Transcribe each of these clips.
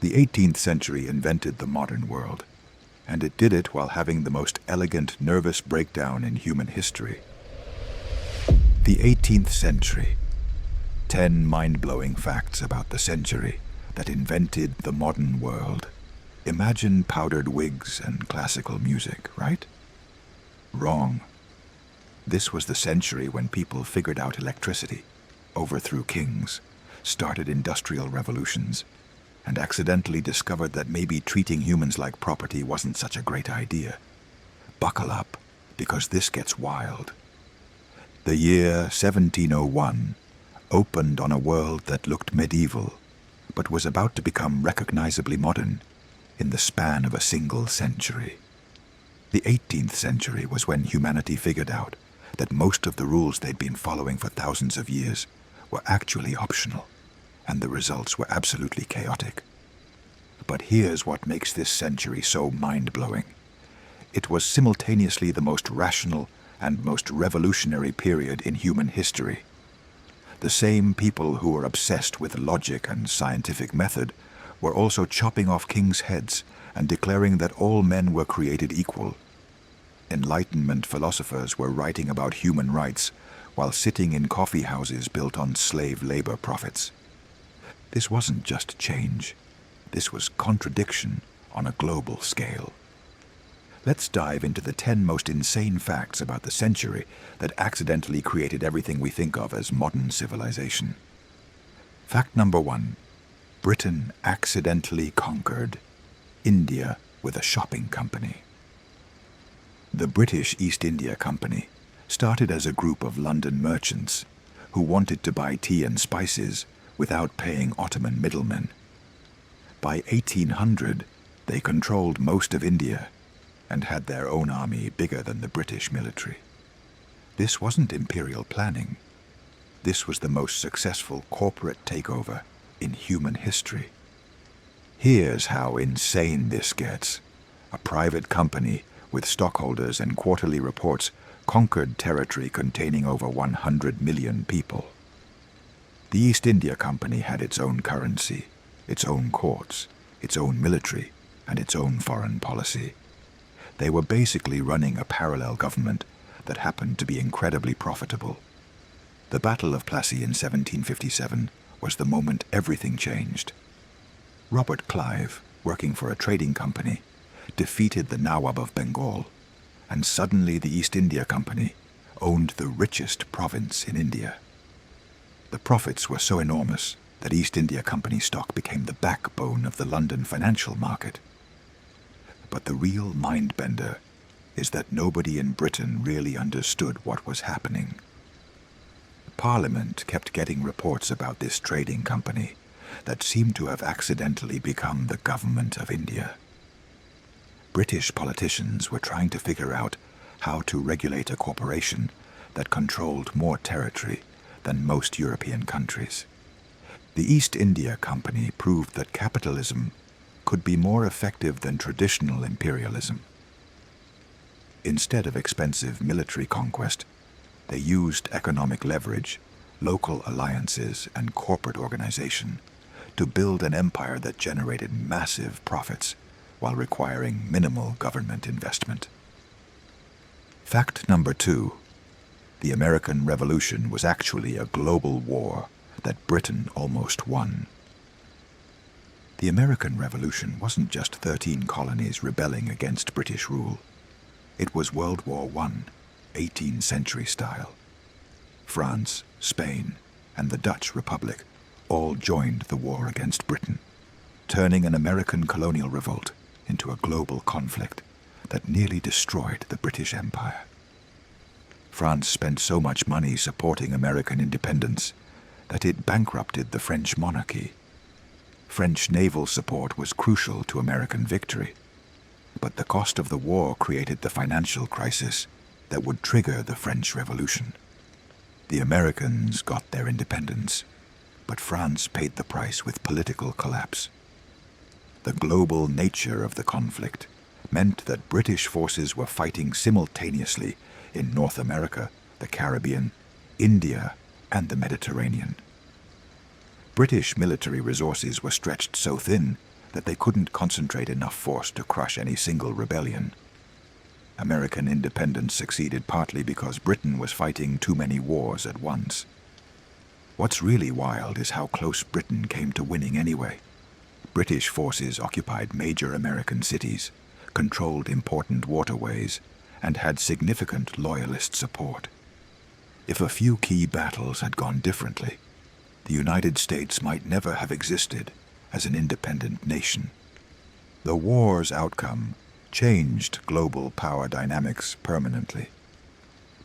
The 18th century invented the modern world, and it did it while having the most elegant nervous breakdown in human history. The 18th century. 10 mind-blowing facts about the century that invented the modern world. Imagine powdered wigs and classical music, right? Wrong. This was the century when people figured out electricity, overthrew kings, started industrial revolutions, and accidentally discovered that maybe treating humans like property wasn't such a great idea. Buckle up, because this gets wild. The year 1701 opened on a world that looked medieval, but was about to become recognizably modern in the span of a single century. The 18th century was when humanity figured out that most of the rules they'd been following for thousands of years were actually optional, and the results were absolutely chaotic. But here's what makes this century so mind-blowing. It was simultaneously the most rational and most revolutionary period in human history. The same people who were obsessed with logic and scientific method were also chopping off kings' heads and declaring that all men were created equal. Enlightenment philosophers were writing about human rights while sitting in coffee houses built on slave labor profits. This wasn't just change. This was contradiction on a global scale. Let's dive into the 10 most insane facts about the century that accidentally created everything we think of as modern civilization. Fact number 1. Britain accidentally conquered India with a shopping company. The British East India Company started as a group of London merchants who wanted to buy tea and spices without paying Ottoman middlemen. By 1800, they controlled most of India and had their own army bigger than the British military. This wasn't imperial planning. This was the most successful corporate takeover in human history. Here's how insane this gets. A private company with stockholders and quarterly reports conquered territory containing over 100 million people. The East India Company had its own currency, its own courts, its own military, and its own foreign policy. They were basically running a parallel government that happened to be incredibly profitable. The Battle of Plassey in 1757 was the moment everything changed. Robert Clive, working for a trading company, defeated the Nawab of Bengal, and suddenly the East India Company owned the richest province in India. The profits were so enormous that East India Company stock became the backbone of the London financial market. But the real mind-bender is that nobody in Britain really understood what was happening. Parliament kept getting reports about this trading company that seemed to have accidentally become the government of India. British politicians were trying to figure out how to regulate a corporation that controlled more territory than most European countries. The East India Company proved that capitalism could be more effective than traditional imperialism. Instead of expensive military conquest, they used economic leverage, local alliances, and corporate organization to build an empire that generated massive profits while requiring minimal government investment. Fact number 2. The American Revolution was actually a global war that Britain almost won. The American Revolution wasn't just 13 colonies rebelling against British rule. It was World War I, 18th century style. France, Spain, and the Dutch Republic all joined the war against Britain, turning an American colonial revolt into a global conflict that nearly destroyed the British Empire. France spent so much money supporting American independence that it bankrupted the French monarchy. French naval support was crucial to American victory, but the cost of the war created the financial crisis that would trigger the French Revolution. The Americans got their independence, but France paid the price with political collapse. The global nature of the conflict meant that British forces were fighting simultaneously in North America, the Caribbean, India, and the Mediterranean. British military resources were stretched so thin that they couldn't concentrate enough force to crush any single rebellion. American independence succeeded partly because Britain was fighting too many wars at once. What's really wild is how close Britain came to winning anyway. British forces occupied major American cities, controlled important waterways, and had significant loyalist support. If a few key battles had gone differently, the United States might never have existed as an independent nation. The war's outcome changed global power dynamics permanently.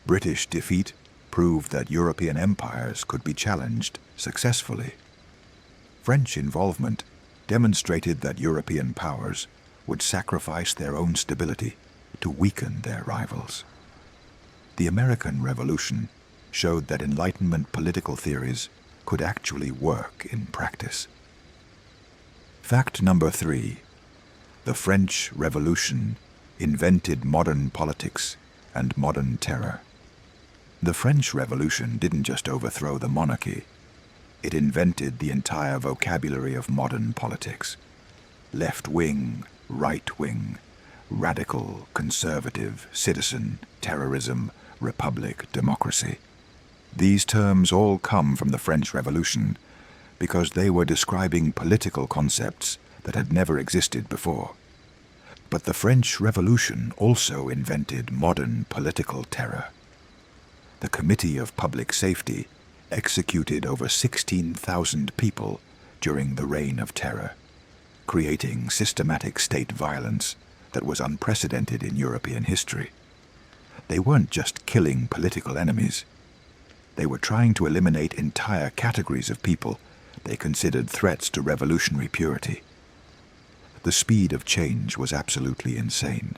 British defeat proved that European empires could be challenged successfully. French involvement demonstrated that European powers would sacrifice their own stability to weaken their rivals. The American Revolution showed that Enlightenment political theories could actually work in practice. Fact number 3. The French Revolution invented modern politics and modern terror. The French Revolution didn't just overthrow the monarchy. It invented the entire vocabulary of modern politics. Left-wing, right-wing, radical, conservative, citizen, terrorism, republic, democracy. These terms all come from the French Revolution because they were describing political concepts that had never existed before. But the French Revolution also invented modern political terror. The Committee of Public Safety executed over 16,000 people during the Reign of Terror, creating systematic state violence that was unprecedented in European history. They weren't just killing political enemies. They were trying to eliminate entire categories of people they considered threats to revolutionary purity. The speed of change was absolutely insane.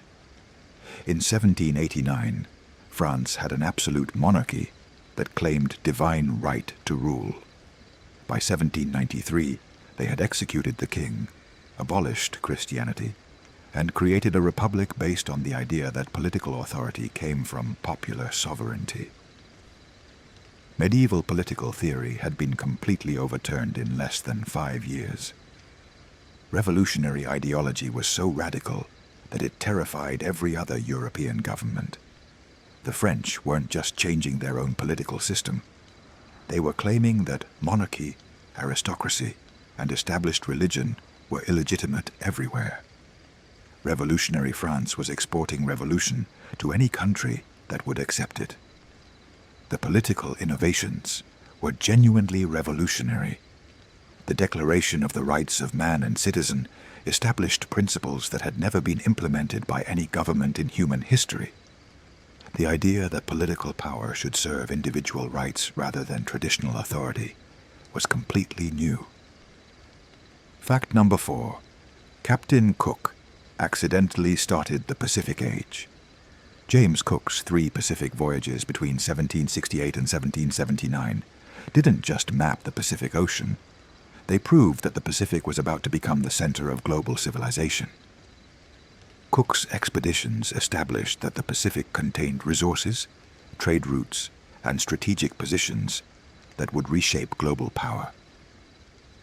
In 1789, France had an absolute monarchy that claimed divine right to rule. By 1793, they had executed the king, abolished Christianity, and created a republic based on the idea that political authority came from popular sovereignty. Medieval political theory had been completely overturned in less than 5 years. Revolutionary ideology was so radical that it terrified every other European government. The French weren't just changing their own political system. They were claiming that monarchy, aristocracy, and established religion were illegitimate everywhere. Revolutionary France was exporting revolution to any country that would accept it. The political innovations were genuinely revolutionary. The Declaration of the Rights of Man and Citizen established principles that had never been implemented by any government in human history. The idea that political power should serve individual rights rather than traditional authority was completely new. Fact number 4. Captain Cook accidentally started the Pacific Age. James Cook's 3 Pacific voyages between 1768 and 1779 didn't just map the Pacific Ocean. They proved that the Pacific was about to become the center of global civilization. Cook's expeditions established that the Pacific contained resources, trade routes, and strategic positions that would reshape global power.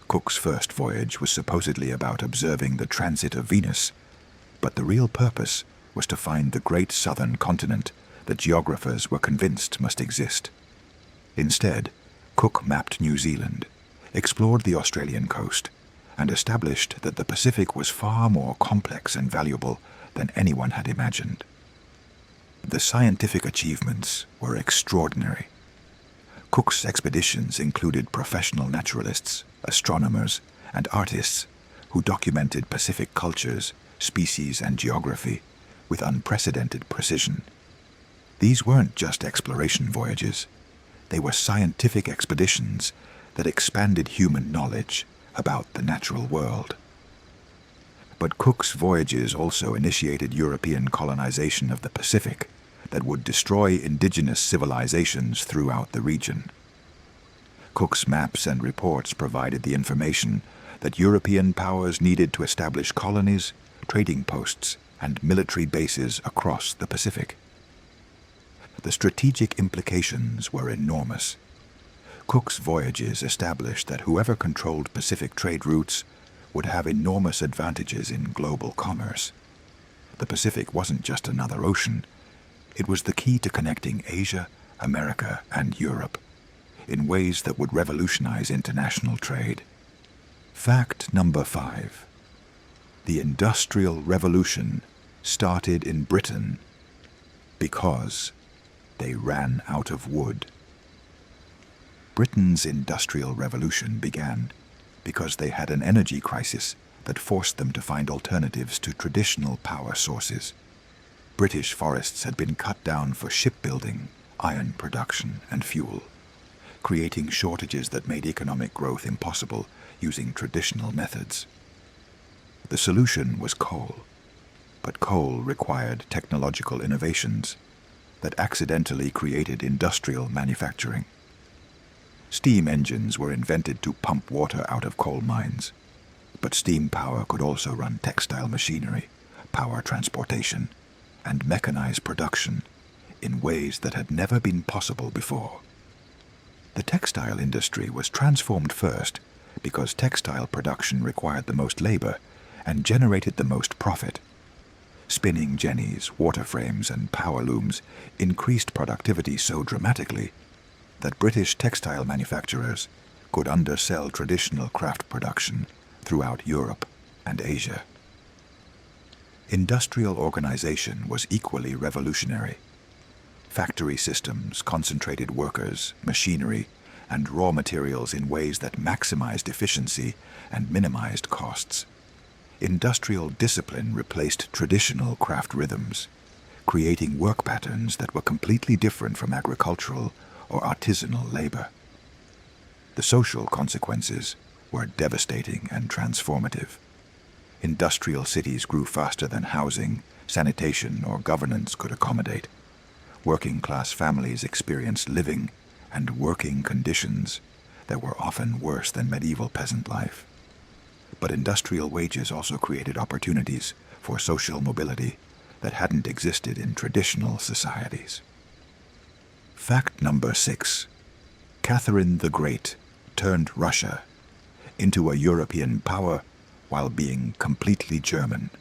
Cook's first voyage was supposedly about observing the transit of Venus, but the real purpose was to find the great southern continent that geographers were convinced must exist. Instead, Cook mapped New Zealand, explored the Australian coast, and established that the Pacific was far more complex and valuable than anyone had imagined. The scientific achievements were extraordinary. Cook's expeditions included professional naturalists, astronomers, and artists who documented Pacific cultures, species, and geography with unprecedented precision. These weren't just exploration voyages. They were scientific expeditions that expanded human knowledge about the natural world. But Cook's voyages also initiated European colonization of the Pacific that would destroy indigenous civilizations throughout the region. Cook's maps and reports provided the information that European powers needed to establish colonies, trading posts, and military bases across the Pacific. The strategic implications were enormous. Cook's voyages established that whoever controlled Pacific trade routes would have enormous advantages in global commerce. The Pacific wasn't just another ocean. It was the key to connecting Asia, America, and Europe in ways that would revolutionize international trade. Fact number 5. The Industrial Revolution started in Britain because they ran out of wood. Britain's Industrial Revolution began because they had an energy crisis that forced them to find alternatives to traditional power sources. British forests had been cut down for shipbuilding, iron production, and fuel, creating shortages that made economic growth impossible using traditional methods. The solution was coal, but coal required technological innovations that accidentally created industrial manufacturing. Steam engines were invented to pump water out of coal mines, but steam power could also run textile machinery, power transportation, and mechanize production in ways that had never been possible before. The textile industry was transformed first because textile production required the most labor and generated the most profit. Spinning jennies, water frames, and power looms increased productivity so dramatically that British textile manufacturers could undersell traditional craft production throughout Europe and Asia. Industrial organization was equally revolutionary. Factory systems concentrated workers, machinery, and raw materials in ways that maximized efficiency and minimized costs. Industrial discipline replaced traditional craft rhythms, creating work patterns that were completely different from agricultural or artisanal labor. The social consequences were devastating and transformative. Industrial cities grew faster than housing, sanitation, or governance could accommodate. Working-class families experienced living and working conditions that were often worse than medieval peasant life. But industrial wages also created opportunities for social mobility that hadn't existed in traditional societies. Fact number 6. Catherine the Great turned Russia into a European power while being completely German.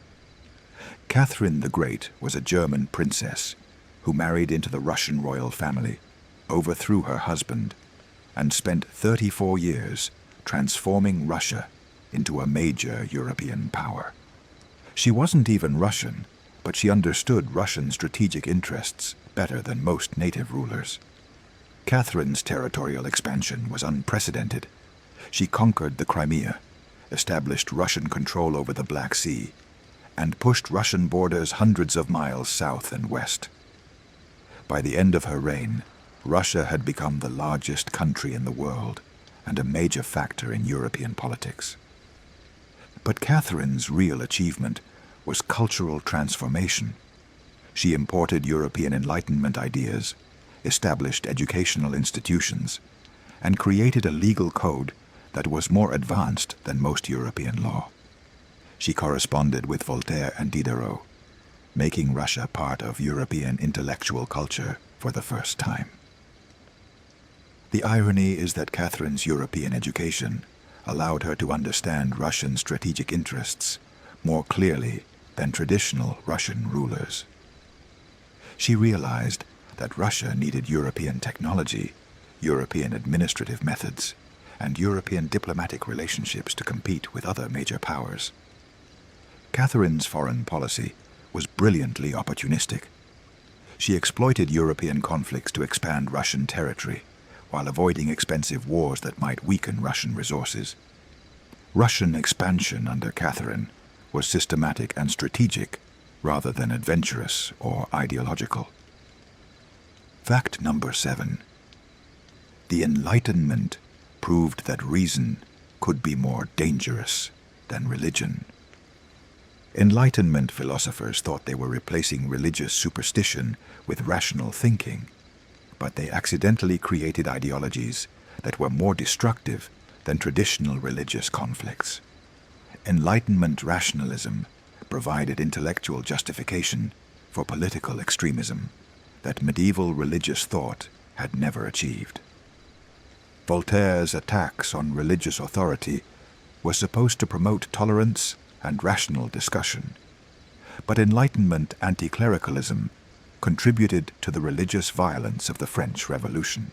Catherine the Great was a German princess who married into the Russian royal family, overthrew her husband, and spent 34 years transforming Russia into a major European power. She wasn't even Russian, but she understood Russian strategic interests better than most native rulers. Catherine's territorial expansion was unprecedented. She conquered the Crimea, established Russian control over the Black Sea, and pushed Russian borders hundreds of miles south and west. By the end of her reign, Russia had become the largest country in the world and a major factor in European politics. But Catherine's real achievement was cultural transformation. She imported European Enlightenment ideas, established educational institutions, and created a legal code that was more advanced than most European law. She corresponded with Voltaire and Diderot, making Russia part of European intellectual culture for the first time. The irony is that Catherine's European education allowed her to understand Russian strategic interests more clearly than traditional Russian rulers. She realized that Russia needed European technology, European administrative methods, and European diplomatic relationships to compete with other major powers. Catherine's foreign policy was brilliantly opportunistic. She exploited European conflicts to expand Russian territory, while avoiding expensive wars that might weaken Russian resources. Russian expansion under Catherine was systematic and strategic, rather than adventurous or ideological. Fact number 7. The Enlightenment proved that reason could be more dangerous than religion. Enlightenment philosophers thought they were replacing religious superstition with rational thinking, but they accidentally created ideologies that were more destructive than traditional religious conflicts. Enlightenment rationalism provided intellectual justification for political extremism that medieval religious thought had never achieved. Voltaire's attacks on religious authority was supposed to promote tolerance and rational discussion, but Enlightenment anti-clericalism contributed to the religious violence of the French Revolution.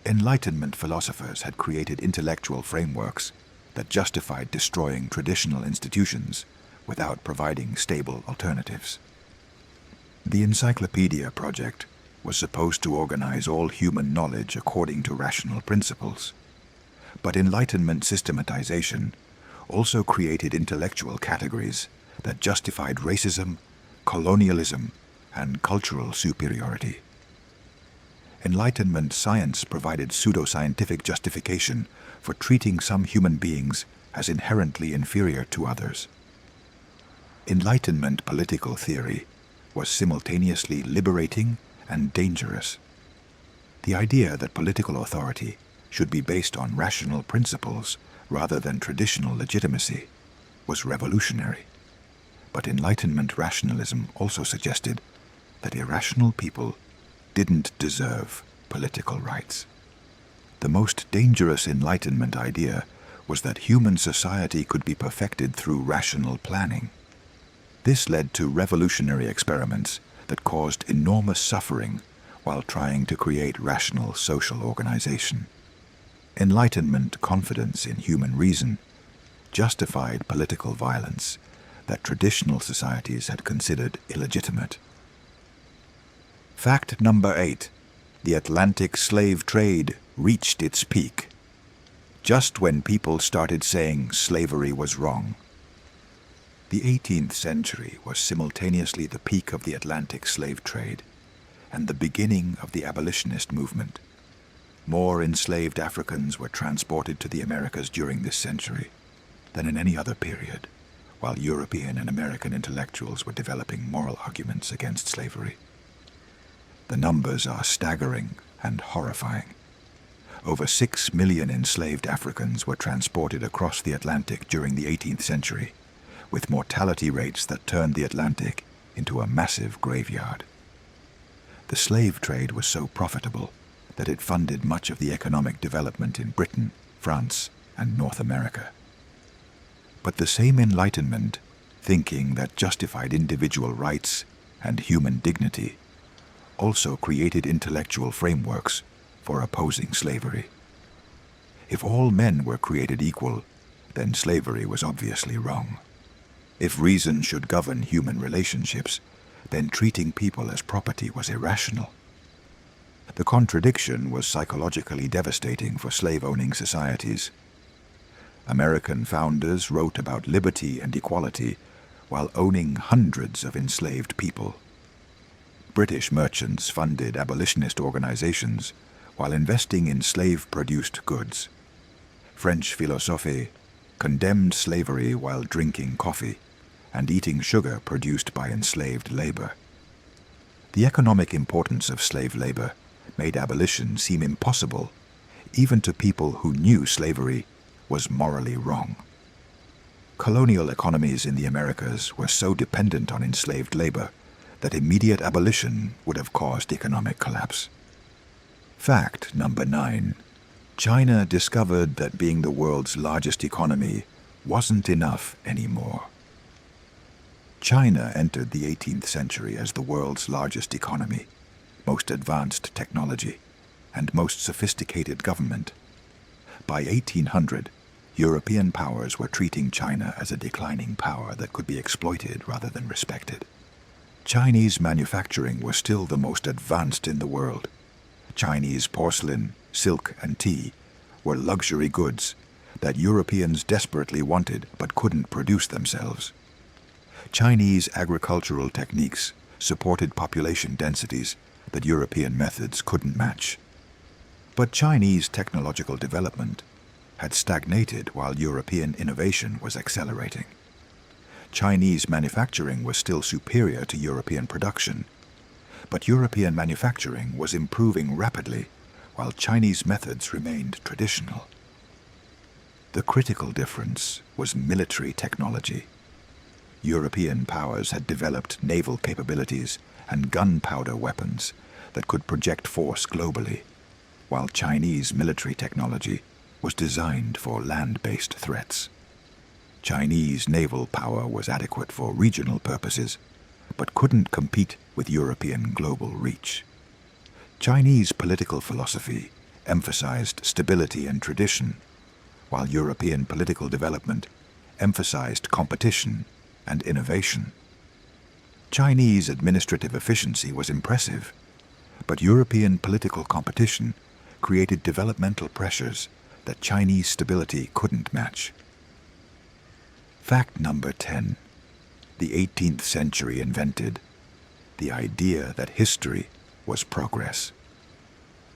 Enlightenment philosophers had created intellectual frameworks that justified destroying traditional institutions without providing stable alternatives. The Encyclopedia Project was supposed to organize all human knowledge according to rational principles, but Enlightenment systematization also created intellectual categories that justified racism, colonialism, and cultural superiority. Enlightenment science provided pseudoscientific justification for treating some human beings as inherently inferior to others. Enlightenment political theory was simultaneously liberating and dangerous. The idea that political authority should be based on rational principles rather than traditional legitimacy was revolutionary. But Enlightenment rationalism also suggested that irrational people didn't deserve political rights. The most dangerous Enlightenment idea was that human society could be perfected through rational planning. This led to revolutionary experiments that caused enormous suffering while trying to create rational social organization. Enlightenment confidence in human reason justified political violence that traditional societies had considered illegitimate. Fact number 8. The Atlantic slave trade reached its peak just when people started saying slavery was wrong. The 18th century was simultaneously the peak of the Atlantic slave trade and the beginning of the abolitionist movement. More enslaved Africans were transported to the Americas during this century than in any other period, while European and American intellectuals were developing moral arguments against slavery. The numbers are staggering and horrifying. Over 6 million enslaved Africans were transported across the Atlantic during the 18th century, with mortality rates that turned the Atlantic into a massive graveyard. The slave trade was so profitable that it funded much of the economic development in Britain, France, and North America. But the same Enlightenment thinking that justified individual rights and human dignity also created intellectual frameworks for opposing slavery. If all men were created equal, then slavery was obviously wrong. If reason should govern human relationships, then treating people as property was irrational. The contradiction was psychologically devastating for slave-owning societies. American founders wrote about liberty and equality while owning hundreds of enslaved people. British merchants funded abolitionist organizations while investing in slave-produced goods. French philosophers condemned slavery while drinking coffee and eating sugar produced by enslaved labor. The economic importance of slave labor made abolition seem impossible, even to people who knew slavery was morally wrong. Colonial economies in the Americas were so dependent on enslaved labor that immediate abolition would have caused economic collapse. Fact number 9. China discovered that being the world's largest economy wasn't enough anymore. China entered the 18th century as the world's largest economy, most advanced technology, and most sophisticated government. By 1800, European powers were treating China as a declining power that could be exploited rather than respected. Chinese manufacturing was still the most advanced in the world. Chinese porcelain, silk, and tea were luxury goods that Europeans desperately wanted but couldn't produce themselves. Chinese agricultural techniques supported population densities that European methods couldn't match. But Chinese technological development had stagnated while European innovation was accelerating. Chinese manufacturing was still superior to European production, but European manufacturing was improving rapidly while Chinese methods remained traditional. The critical difference was military technology. European powers had developed naval capabilities and gunpowder weapons that could project force globally, while Chinese military technology was designed for land-based threats. Chinese naval power was adequate for regional purposes, but couldn't compete with European global reach. Chinese political philosophy emphasized stability and tradition, while European political development emphasized competition and innovation. Chinese administrative efficiency was impressive, but European political competition created developmental pressures that Chinese stability couldn't match. Fact number 10. The 18th century invented the idea that history was progress.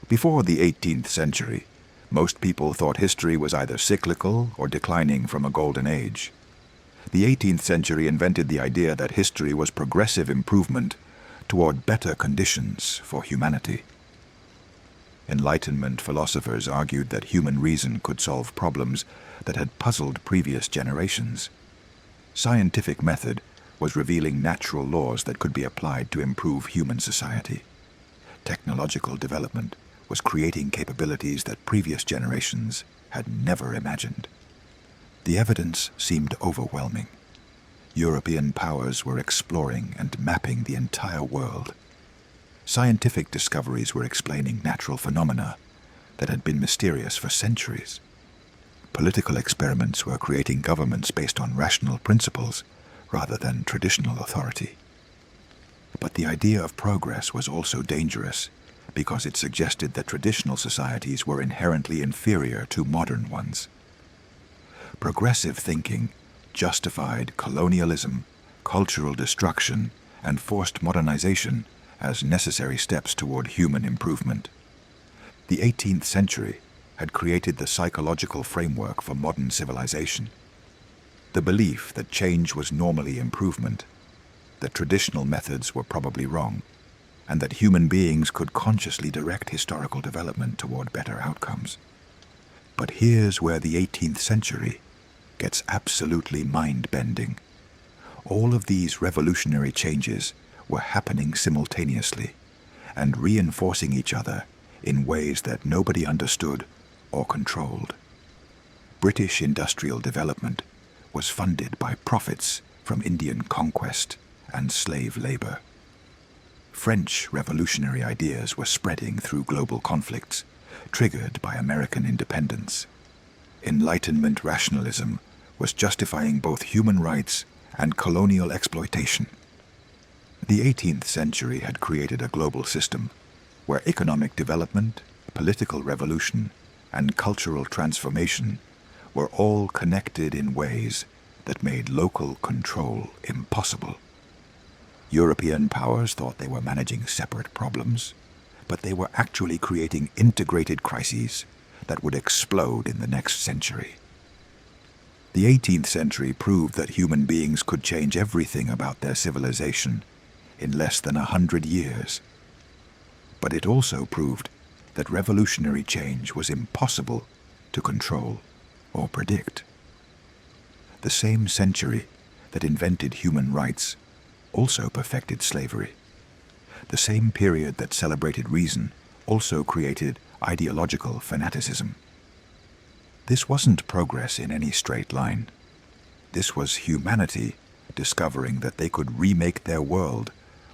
Before the 18th century, most people thought history was either cyclical or declining from a golden age. The 18th century invented the idea that history was progressive improvement toward better conditions for humanity. Enlightenment philosophers argued that human reason could solve problems that had puzzled previous generations. Scientific method was revealing natural laws that could be applied to improve human society. Technological development was creating capabilities that previous generations had never imagined. The evidence seemed overwhelming. European powers were exploring and mapping the entire world. Scientific discoveries were explaining natural phenomena that had been mysterious for centuries. Political experiments were creating governments based on rational principles rather than traditional authority. But the idea of progress was also dangerous because it suggested that traditional societies were inherently inferior to modern ones. Progressive thinking justified colonialism, cultural destruction, and forced modernization as necessary steps toward human improvement. The 18th century had created the psychological framework for modern civilization. The belief that change was normally improvement, that traditional methods were probably wrong, and that human beings could consciously direct historical development toward better outcomes. But here's where the 18th century gets absolutely mind-bending. All of these revolutionary changes were happening simultaneously and reinforcing each other in ways that nobody understood or controlled. British industrial development was funded by profits from Indian conquest and slave labor. French revolutionary ideas were spreading through global conflicts, triggered by American independence. Enlightenment rationalism was justifying both human rights and colonial exploitation. The 18th century had created a global system where economic development, political revolution, and cultural transformation were all connected in ways that made local control impossible. European powers thought they were managing separate problems, but they were actually creating integrated crises that would explode in the next century. The 18th century proved that human beings could change everything about their civilization in less than 100 years. But it also proved that revolutionary change was impossible to control or predict. The same century that invented human rights also perfected slavery. The same period that celebrated reason also created ideological fanaticism. This wasn't progress in any straight line. This was humanity discovering that they could remake their world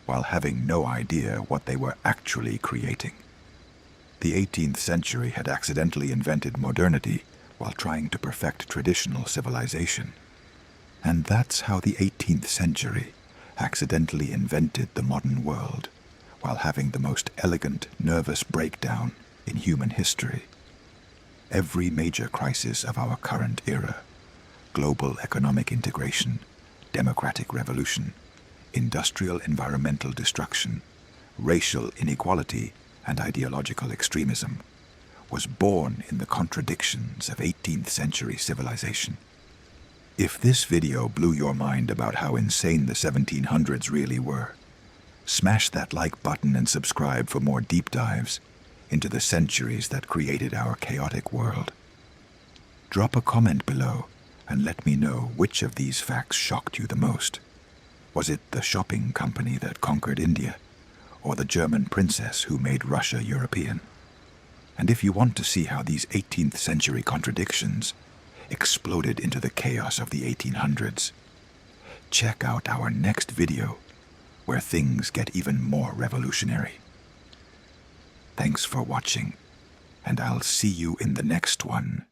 while having no idea what they were actually creating. The 18th century had accidentally invented modernity while trying to perfect traditional civilization. And that's how the 18th century accidentally invented the modern world, while having the most elegant nervous breakdown in human history. Every major crisis of our current era, global economic integration, democratic revolution, industrial environmental destruction, racial inequality, and ideological extremism, was born in the contradictions of 18th century civilization. If this video blew your mind about how insane the 1700s really were, smash that like button and subscribe for more deep dives into the centuries that created our chaotic world. Drop a comment below and let me know which of these facts shocked you the most. Was it the shopping company that conquered India, or the German princess who made Russia European? And if you want to see how these 18th century contradictions exploded into the chaos of the 1800s, check out our next video where things get even more revolutionary. Thanks for watching, and I'll see you in the next one.